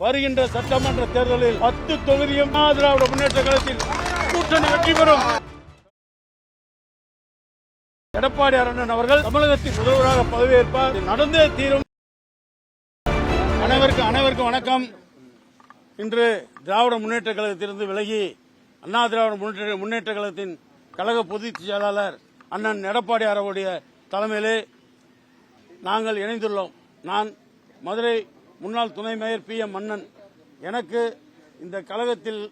வருகின்ற சட்டமன்ற தேர்தலில் 10 தொகுதியும் திராவிட முன்னேற்ற கழகத்தில் கூட்டணி வெற்றி பெறும். எடப்பாடி அண்ணன் அவர்கள் தமிழகத்தின் முதல்வராக பதவியேற்பார். நடந்தே தீரும். அனைவருக்கும் வணக்கம். இன்று திராவிட முன்னேற்ற கழகத்திலிருந்து விலகி அண்ணா திராவிட முன்னேற்ற கழகத்தின் கழக பொதுச் செயலாளர் அண்ணன் எடப்பாடி அவருடைய தலைமையிலே நாங்கள் இணைந்துள்ளோம். நான் மதுரை முன்னாள் துணை மேயர் PM மன்னன். எனக்கு இந்த கழகத்தில்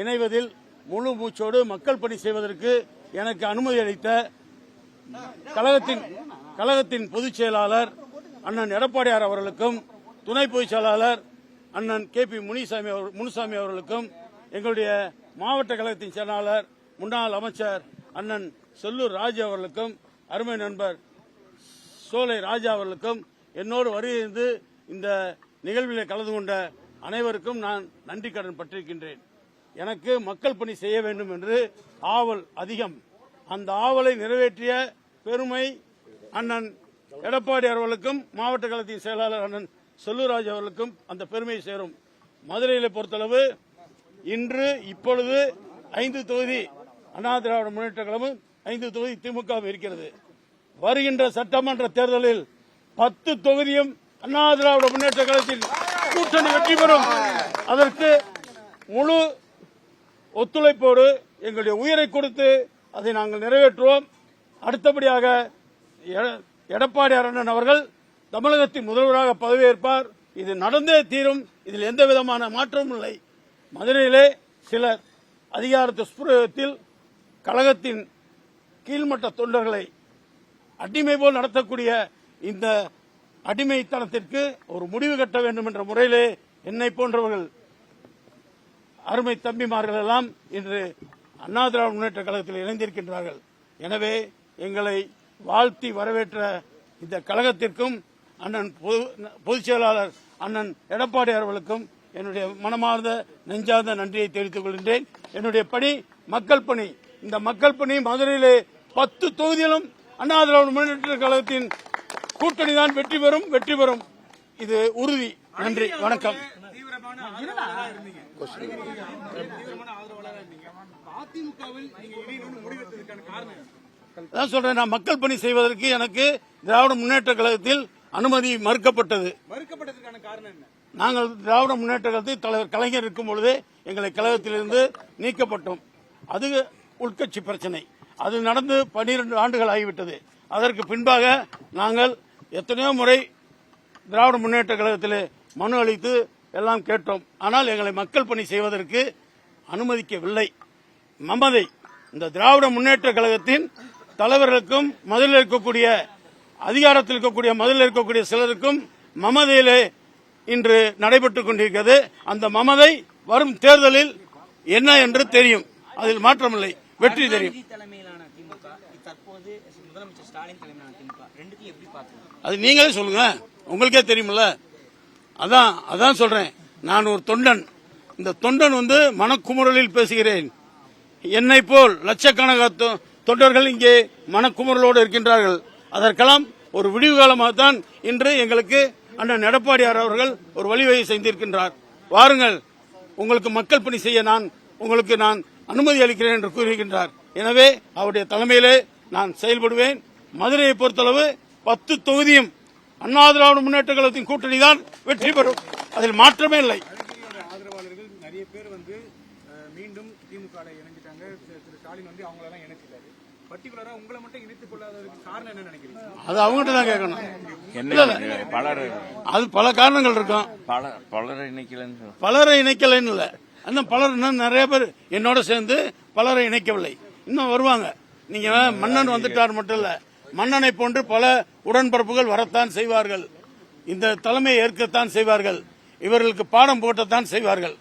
இணைவதில் முழு மூச்சோடு மக்கள் பணி செய்வதற்கு எனக்கு அனுமதி அளித்த கழகத்தின் பொதுச் செயலாளர் அண்ணன் எடப்பாடி அவர்களுக்கும் துணை பொதுச் செயலாளர் அண்ணன் KP முனுசாமி அவர்களுக்கும் எங்களுடைய மாவட்ட கழகத்தின் செயலாளர் முன்னாள் அமைச்சர் அண்ணன் செல்லூர் ராஜு அவர்களுக்கும் அருமை நண்பர் சோலை ராஜா அவர்களுக்கும் என்னோடு வருகிறது இந்த நிகழ்வில் கலந்து கொண்ட அனைவருக்கும் நான் நன்றி கடன் பட்டிருக்கின்றேன். எனக்கு மக்கள் பணி செய்ய வேண்டும் என்று ஆவல் அதிகம். அந்த ஆவலை நிறைவேற்றிய பெருமை அண்ணன் எடப்பாடி அவர்களுக்கும் மாவட்ட கழகத்தின் செயலாளர் அண்ணன் செல்லூராஜ் அவர்களுக்கும் அந்த பெருமை சேரும். மதுரையில் பொறுத்தளவு இப்பொழுது 5 தொகுதி அண்ணா திராவிட முன்னேற்ற கழகம், 5 தொகுதி திமுக இருக்கிறது. வருகின்ற சட்டமன்ற தேர்தலில் 10 தொகுதியும் அண்ணா திராவிட முன்னேற்ற கழகத்தில் கூட்டணி வெற்றி பெறும். அதற்கு முழு ஒத்துழைப்போடு எங்களுடைய உயிரை கொடுத்து அதை நாங்கள் நிறைவேற்றுவோம். அடுத்தபடியாக எடப்பாடி அண்ணன் அவர்கள் தமிழகத்தின் முதல்வராக பதவியேற்பார். இது நடந்தே தீரும். இதில் எந்த விதமான மாற்றமும் இல்லை. மதுரையிலே சிலர் அதிகார துஷ்பிரயோகத்தில் கழகத்தின் கீழ்மட்ட தொண்டர்களை அடிமை போல் நடத்தக்கூடிய இந்த அடிமைத்தனத்திற்கு ஒரு முடிவு கட்ட வேண்டும் என்ற முறையிலே என்னை போன்றவர்கள் அருமை தம்பிமார்கள் எல்லாம் இன்று அண்ணா திராவிட முன்னேற்ற கழகத்தில் இணைந்திருக்கின்றார்கள். எனவே எங்களை வாழ்த்தி வரவேற்ற இந்த கழகத்திற்கும் அண்ணன் பொதுச் செயலாளர் அண்ணன் எடப்பாடி அவர்களுக்கும் என்னுடைய மனமார்ந்த நெஞ்சார்ந்த நன்றியை தெரிவித்துக் கொள்கின்றேன். என்னுடைய பணி மக்கள் பணி. இந்த மக்கள் பணி மதுரையிலே 10 தொகுதியிலும் அண்ணா திராவிட முன்னேற்ற கழகத்தின் கூட்டணி தான் வெற்றி பெறும். இது உறுதி. நன்றி, வணக்கம். அதான் சொல்றேன், நான் மக்கள் பணி செய்வதற்கு எனக்கு திராவிட முன்னேற்ற கழகத்தில் அனுமதி மறுக்கப்பட்டது. நாங்கள் திராவிட முன்னேற்ற கழகத்தில் தலைவர் கலைஞர் இருக்கும் பொழுதே எங்களை கழகத்திலிருந்து நீக்கப்பட்டோம். அது உள்கட்சி பிரச்சனை. அது நடந்து 12 ஆண்டுகள் ஆகிவிட்டது. அதற்கு பின்பாக நாங்கள் எத்தனையோ முறை திராவிட முன்னேற்ற கழகத்தில் மனு அளித்து எல்லாம் கேட்டோம். ஆனால் எங்களை மக்கள் பணி செய்வதற்கு அனுமதிக்கவில்லை. மமதை இந்த திராவிட முன்னேற்ற கழகத்தின் தலைவர்களுக்கும் மதுரையில் இருக்கக்கூடிய அதிகாரத்தில் இருக்கக்கூடிய மதுரையில் இருக்கக்கூடிய சிலருக்கும் மமதையிலே இன்று நடைபெற்றுக் கொண்டிருக்கிறது. அந்த மமதை வரும் தேர்தலில் என்ன என்று தெரியும். அதில் மாற்றமில்லை. வெற்றி தெரியும். அது நீங்களே சொல்லுங்க, உங்களுக்கே தெரியுமில்ல. அதான் சொல்றேன். நான் ஒரு தொண்டன். இந்த தொண்டன் மனக்குமுறலில் பேசுகிறேன். என்னை போல் லட்சக்கணக்கான தொண்டர்கள் இங்கே மனக்குமுறலோடு இருக்கின்றார்கள். அதற்கெல்லாம் ஒரு விடிவு காலமாகத்தான் இன்று எங்களுக்கு அண்ணன் எடப்பாடி அவர்கள் ஒரு வழிவகை செய்திருக்கின்றார். வாருங்கள், உங்களுக்கு மக்கள் பணி செய்ய உங்களுக்கு நான் அனுமதி அளிக்கிறேன் என்று கூறுகின்றார். எனவே அவருடைய தலைமையிலே நான் செயல்படுவேன். மதுரையை பொறுத்தளவு 10 தொகுதியும் அண்ணா திராவிட முன்னேற்ற கழகத்தின் கூட்டணி தான் வெற்றி பெறும். அதில் மாற்றமே இல்லை. ஆதரவாளர்கள் நிறைய பேர் மீண்டும் திமுக இணைஞ்சிட்டாங்க. திரு ஸ்டாலின் அவங்களெல்லாம் இணைச்சிட்டாரு. பர்டிகுலரா உங்களை மட்டும் இணைத்துக் கொள்ளாததற்கு காரணம் என்ன நினைக்கிறீங்க? அது அவங்ககிட்ட தான் கேட்கணும். அது பல காரணங்கள் இருக்கும். பலரை இணைக்கலன்னு இல்ல, இன்னும் பலர் இன்னும் நிறைய பேர் என்னோட சேர்ந்து பலரை இணைக்கவில்லை. இன்னும் வருவாங்க. நீங்க மன்னன் வந்துட்டார் மட்டும் இல்ல, மன்னனை போன்று பல உடன்பரப்புகள் வரத்தான் செய்வார்கள். இந்த தலைமையை ஏற்கத்தான் செய்வார்கள். இவர்களுக்கு பாடம் போட்டத்தான் செய்வார்கள்.